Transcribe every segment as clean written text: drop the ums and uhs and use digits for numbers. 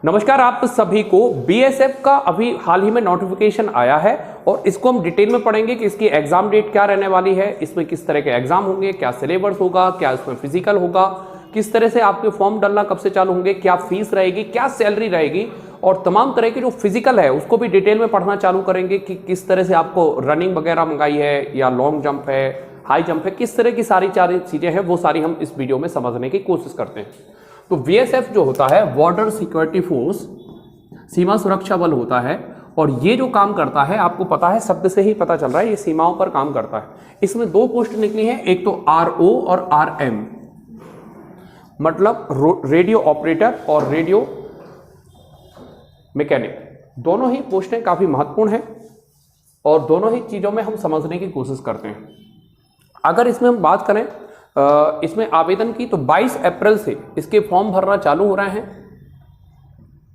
नमस्कार आप सभी को। बीएसएफ का अभी हाल ही में नोटिफिकेशन आया है और इसको हम डिटेल में पढ़ेंगे कि इसकी एग्जाम डेट क्या रहने वाली है, इसमें किस तरह के एग्जाम होंगे, क्या सिलेबस होगा, क्या इसमें फिजिकल होगा, किस तरह से आपके फॉर्म डालना कब से चालू होंगे, क्या फीस रहेगी, क्या सैलरी रहेगी और तमाम तरह की जो फिजिकल है उसको भी डिटेल में पढ़ना चालू करेंगे कि किस तरह से आपको रनिंग वगैरह मंगाई है या लॉन्ग जंप है, हाई जंप है, किस तरह की सारी चीजें हैं वो सारी हम इस वीडियो में समझने की कोशिश करते हैं। तो बीएसएफ जो होता है बॉर्डर सिक्योरिटी फोर्स, सीमा सुरक्षा बल होता है और ये जो काम करता है आपको पता है, शब्द से ही पता चल रहा है, ये सीमाओं पर काम करता है। इसमें दो पोस्ट निकली हैं, एक तो आरओ और आरएम, मतलब रेडियो ऑपरेटर और रेडियो मैकेनिक। दोनों ही पोस्टें काफी महत्वपूर्ण हैं और दोनों ही चीजों में हम समझने की कोशिश करते हैं। अगर इसमें हम बात करें इसमें आवेदन की तो 22 अप्रैल से इसके फॉर्म भरना चालू हो रहे हैं।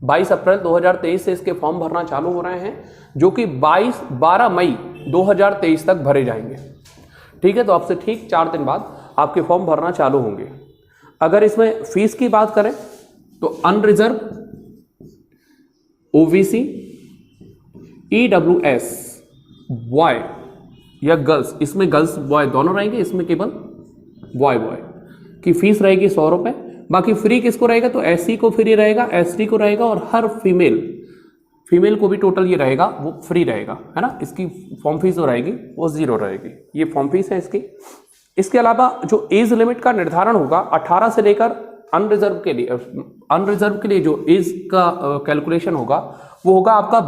22 अप्रैल 2023 से इसके फॉर्म भरना चालू हो रहे हैं, जो कि 12 मई 2023 तक भरे जाएंगे। ठीक है, तो आपसे ठीक 4 दिन बाद आपके फॉर्म भरना चालू होंगे। अगर इसमें फीस की बात करें तो अनरिजर्व, ओबीसी, ईडब्ल्यूएस, बॉय या गर्ल्स, इसमें गर्ल्स बॉय दोनों रहेंगे, इसमें केवल बॉय की फीस रहेगी 100 रुपए। बाकी फ्री किसको रहेगा तो एससी को फ्री रहेगा, एसटी को रहेगा और हर फीमेल को भी टोटल ये रहेगा वो फ्री रहेगा, है ना। इसकी फॉर्म फीस जो रहेगी वो 0 रहेगी, ये फॉर्म फीस है इसकी। इसके अलावा जो एज लिमिट का निर्धारण होगा 18 से लेकर अनरिजर्व के लिए जो एज का कैलकुलेशन होगा वो होगा आपका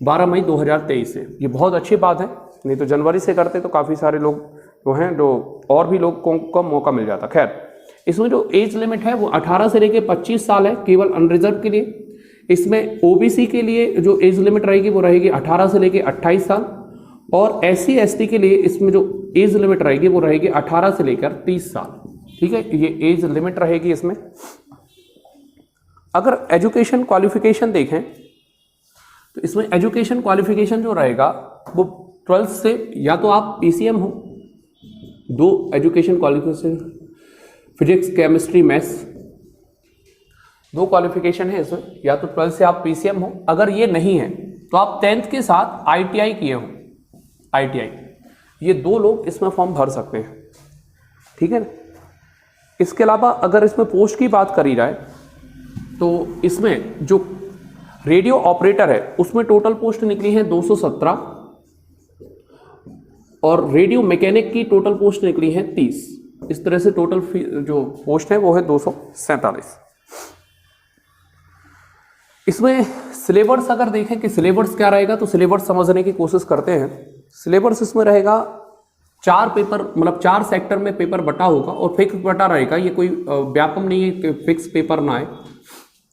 12 मई 2023 से। ये बहुत अच्छी बात है, नहीं तो जनवरी से करते तो काफी सारे लोग जो हैं जो और भी लोगों को मौका मिल जाता। खैर, इसमें जो एज लिमिट है वो 18 से लेकर 25 साल है केवल अनरिजर्व के लिए। इसमें ओबीसी के लिए जो एज लिमिट रहेगी वो रहेगी 18 से लेकर 28 साल और एससी एसटी के लिए इसमें जो एज लिमिट रहेगी वो रहेगी 18 से लेकर 30 साल। ठीक है, ये एज लिमिट रहेगी इसमें। अगर एजुकेशन क्वालिफिकेशन देखें तो इसमें एजुकेशन क्वालिफिकेशन जो रहेगा वो 12th से, या तो आप पीसीएम हो, 2 education qualification, physics chemistry maths 2 qualification है इसमें, या तो 12th से आप पीसीएम हो। अगर ये नहीं है तो आप 10th के साथ आईटीआई किए हो, आईटीआई, ये 2 लोग इसमें फॉर्म भर सकते हैं। ठीक है ना। इसके अलावा अगर इसमें पोस्ट की बात करी जाए तो इसमें जो रेडियो ऑपरेटर है उसमें टोटल पोस्ट निकली है 217 और रेडियो मैकेनिक की टोटल पोस्ट निकली है 30। इस तरह से टोटल जो पोस्ट है वो है 247। इसमें सिलेबस अगर देखें कि सिलेबस क्या रहेगा तो सिलेबस समझने की कोशिश करते हैं। सिलेबस इसमें रहेगा 4 पेपर, मतलब 4 सेक्टर में पेपर बटा होगा और फिक्स बटा रहेगा, ये कोई व्यापम नहीं है कि फिक्स पेपर ना आए।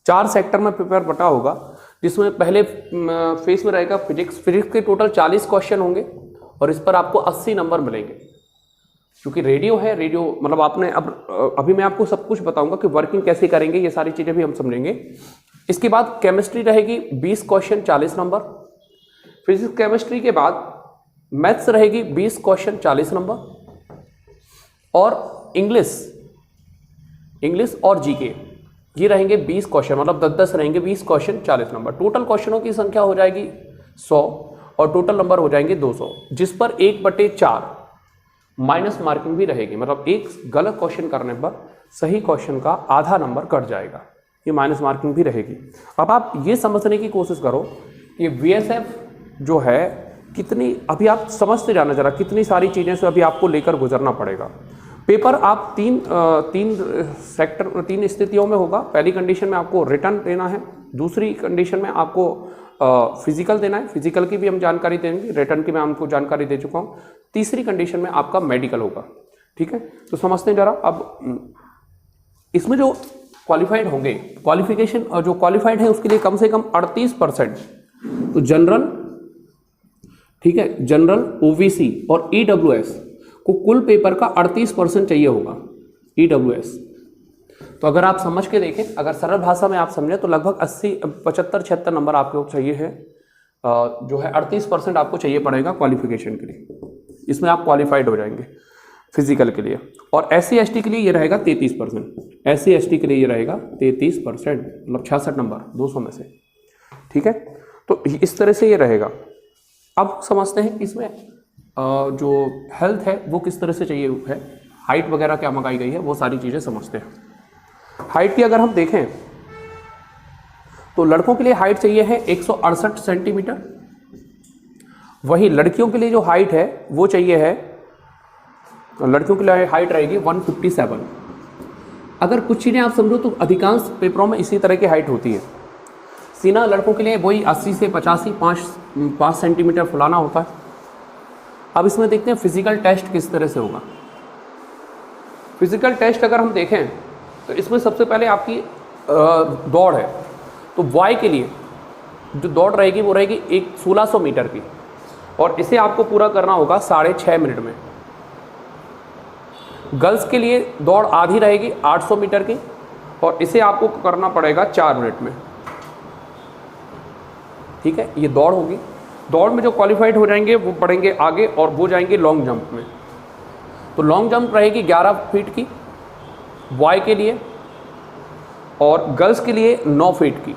4 सेक्टर में पेपर बटा होगा, जिसमें पहले फेज में रहेगा फिजिक्स के टोटल 40 क्वेश्चन होंगे और इस पर आपको 80 नंबर मिलेंगे। क्योंकि रेडियो है, रेडियो मतलब आपने अभी मैं आपको सब कुछ बताऊंगा कि वर्किंग कैसे करेंगे, ये सारी चीजें भी हम समझेंगे। इसके बाद केमिस्ट्री रहेगी 20 क्वेश्चन 40 नंबर। फिजिक्स केमिस्ट्री के बाद मैथ्स रहेगी 20 क्वेश्चन 40 नंबर और इंग्लिश और जीके ये रहेंगे 20 क्वेश्चन, मतलब 10-10 रहेंगे, 20 क्वेश्चन 40 नंबर। टोटल क्वेश्चनों की संख्या हो जाएगी 100 और टोटल नंबर हो जाएंगे 200, जिस पर 1/4 माइनस मार्किंग भी रहेगी, मतलब एक गलत क्वेश्चन करने पर सही क्वेश्चन का आधा नंबर कट जाएगा, ये माइनस मार्किंग भी रहेगी। अब आप ये समझने की कोशिश करो कि बीएसएफ जो है कितनी, अभी आप समझते जाना जरा, कितनी सारी चीजें से अभी आपको लेकर गुजरना पड़ेगा। पेपर आप तीन स्थितियों में होगा। पहली कंडीशन में आपको रिटर्न देना है, दूसरी कंडीशन में आपको फिजिकल देना है, फिजिकल की भी हम जानकारी देंगे, रिटर्न की मैं आपको जानकारी दे चुका हूँ। तीसरी कंडीशन में आपका मेडिकल होगा। ठीक है, तो समझते हैं जरा। अब इसमें जो क्वालिफाइड होंगे, क्वालिफिकेशन जो क्वालिफाइड है उसके लिए कम से कम 38%, तो जनरल, ठीक है, जनरल, ओबीसी और ईडब्ल्यूएस को कुल पेपर का 38% चाहिए होगा, ईडब्ल्यूएस। तो अगर आप समझ के देखें, अगर सरल भाषा में आप समझें तो लगभग 75-76 नंबर आपको चाहिए है, जो है 38% आपको चाहिए पड़ेगा क्वालिफिकेशन के लिए, इसमें आप क्वालिफाइड हो जाएंगे। फिजिकल के लिए। और SC/ST के लिए ये रहेगा 33%, SC/ST के लिए ये रहेगा 33%, मतलब 66 नंबर 200 में से, ठीक है। तो इस तरह से ये रहेगा। अब समझते हैं इसमें जो हेल्थ है वो किस तरह से चाहिए है, हाइट वगैरह क्या मंगाई गई है, वो सारी चीज़ें समझते हैं। हाइट की अगर हम देखें तो लड़कों के लिए हाइट चाहिए है 168 सेंटीमीटर, वही लड़कियों के लिए जो हाइट है वो चाहिए है, लड़कियों के लिए हाइट रहेगी 157। अगर कुछ चीज़ें आप समझो तो अधिकांश पेपरों में इसी तरह की हाइट होती है। सीना लड़कों के लिए वही 80 से 85 5 सेंटीमीटर फुलाना होता है। अब इसमें देखते हैं फिजिकल टेस्ट किस तरह से होगा। फिजिकल टेस्ट अगर हम देखें तो इसमें सबसे पहले आपकी दौड़ है, तो बॉय के लिए जो दौड़ रहेगी वो रहेगी 1600 मीटर की, और इसे आपको पूरा करना होगा 6.5 मिनट में। गर्ल्स के लिए दौड़ आधी रहेगी 800 मीटर की, और इसे आपको करना पड़ेगा 4 मिनट में, ठीक है। ये दौड़ होगी। दौड़ में जो क्वालिफाइड हो जाएंगे वो बढ़ेंगे आगे और वो जाएंगे लॉन्ग जंप में। तो लॉन्ग जंप रहेगी 11 फीट की बॉय के लिए, और गर्ल्स के लिए 9 फीट की।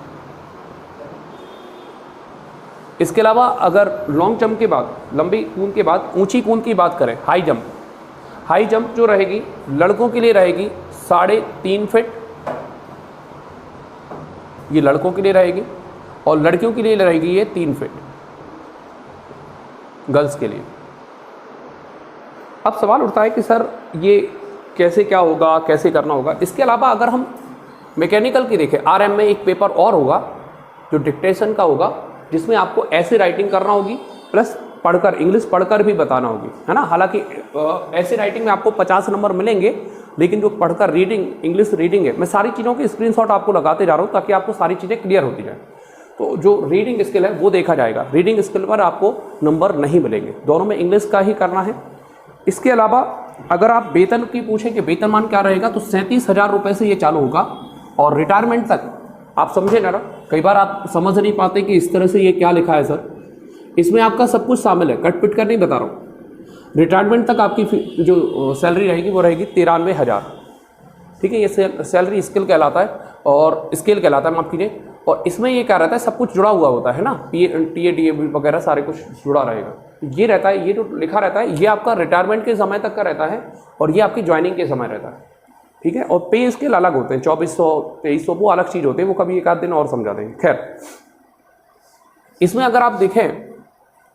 इसके अलावा अगर लॉन्ग जंप के बाद, लंबी कूद के बाद ऊंची कूद की बात करें, हाई जंप जो रहेगी लड़कों के लिए रहेगी 3.5 फीट, ये लड़कों के लिए रहेगी, और लड़कियों के लिए रहेगी ये 3 फीट गर्ल्स के लिए। अब सवाल उठता है कि सर ये कैसे क्या होगा, कैसे करना होगा। इसके अलावा अगर हम मैकेनिकल की देखें, RM में एक पेपर और होगा जो डिक्टेशन का होगा, जिसमें आपको ऐसे राइटिंग करना होगी प्लस पढ़कर, इंग्लिश पढ़कर भी बताना होगी, है ना। हालांकि ऐसे राइटिंग में आपको 50 नंबर मिलेंगे, लेकिन जो पढ़कर रीडिंग, इंग्लिश रीडिंग है, मैं सारी चीज़ों के स्क्रीनशॉट आपको लगाते जा रहा हूँ ताकि आपको सारी चीज़ें क्लियर होती जाए। तो जो रीडिंग स्किल है वो देखा जाएगा, रीडिंग स्किल पर आपको नंबर नहीं मिलेंगे, दोनों में इंग्लिश का ही करना है। इसके अलावा अगर आप वेतन की पूछें कि वेतनमान क्या रहेगा, तो 37,000 रुपये से ये चालू होगा, और रिटायरमेंट तक आप समझे ना, कई बार आप समझ नहीं पाते कि इस तरह से ये क्या लिखा है सर। इसमें आपका सब कुछ शामिल है, कट पिट कर नहीं बता रहा हूँ। रिटायरमेंट तक आपकी जो सैलरी रहेगी वो रहेगी 93,000, ठीक है। ये सैलरी स्किल कहलाता है, और स्केल कहलाता है, माफ कीजिए। और इसमें ये क्या रहता है, सब कुछ जुड़ा हुआ होता है ना, TA DA वगैरह सारे कुछ जुड़ा रहेगा। ये रहता है, ये जो लिखा रहता है ये आपका रिटायरमेंट के समय तक का रहता है, और ये आपकी ज्वाइनिंग के समय रहता है, ठीक है। और पे स्केल अलग होते हैं, 2400 2300 वो अलग चीज़ होते हैं, वो कभी एक आध दिन और समझा देंगे। खैर, इसमें अगर आप देखें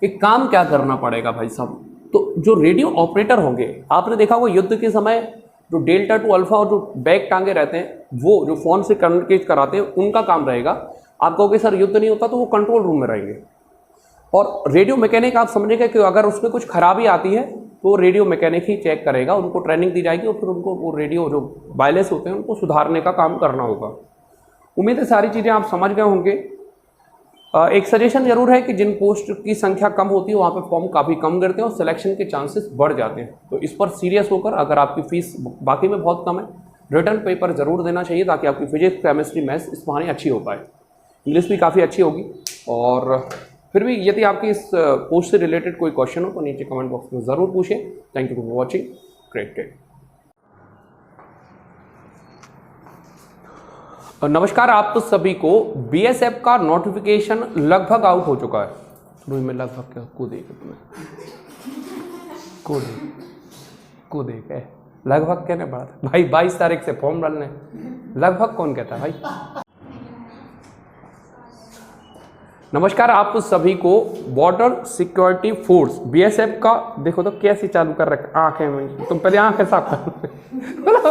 कि काम क्या करना पड़ेगा भाई साहब, तो जो रेडियो ऑपरेटर होंगे, आपने देखा वो युद्ध के समय जो डेल्टा टू अल्फा और जो बैग टांगे रहते हैं, वो जो फोन से कम्युनिकेट कराते हैं, उनका काम रहेगा। आप कहोगे सर युद्ध नहीं होता, तो वो कंट्रोल रूम में रहेंगे। और रेडियो मैकेनिक आप समझेंगे कि अगर उसमें कुछ खराबी आती है तो रेडियो मैकेनिक ही चेक करेगा, उनको ट्रेनिंग दी जाएगी, और फिर उनको वो रेडियो जो वायरलेस होते हैं उनको सुधारने का काम करना होगा। उम्मीद है सारी चीज़ें आप समझ गए होंगे। एक सजेशन जरूर है कि जिन पोस्ट की संख्या कम होती है वहाँ पे फॉर्म काफ़ी कम करते हैं और सिलेक्शन के चांसेस बढ़ जाते हैं। तो इस पर सीरियस होकर, अगर आपकी फीस बाकी में बहुत कम है, रिटर्न पेपर जरूर देना चाहिए ताकि आपकी फिजिक्स, केमिस्ट्री, मैथ्स इस बहाने अच्छी हो पाए। इंग्लिश भी काफ़ी अच्छी होगी। और फिर भी यदि आपकी इस पोस्ट से रिलेटेड कोई क्वेश्चन हो तो नीचे कमेंट बॉक्स में ज़रूर पूछें। Thank you for watching, great day. नमस्कार आप सभी को। BSF का नोटिफिकेशन लगभग आउट हो चुका है। में लगभग क्या को देखे तुम्हें को देखे लगभग कहने पड़ा था भाई। 22 तारीख से फॉर्म डालने, लगभग कौन कहता है भाई। नमस्कार आप सभी को। बॉर्डर सिक्योरिटी फोर्स BSF का देखो तो कैसे चालू कर रखा, आंखें में तुम पहले आंखें साफ कर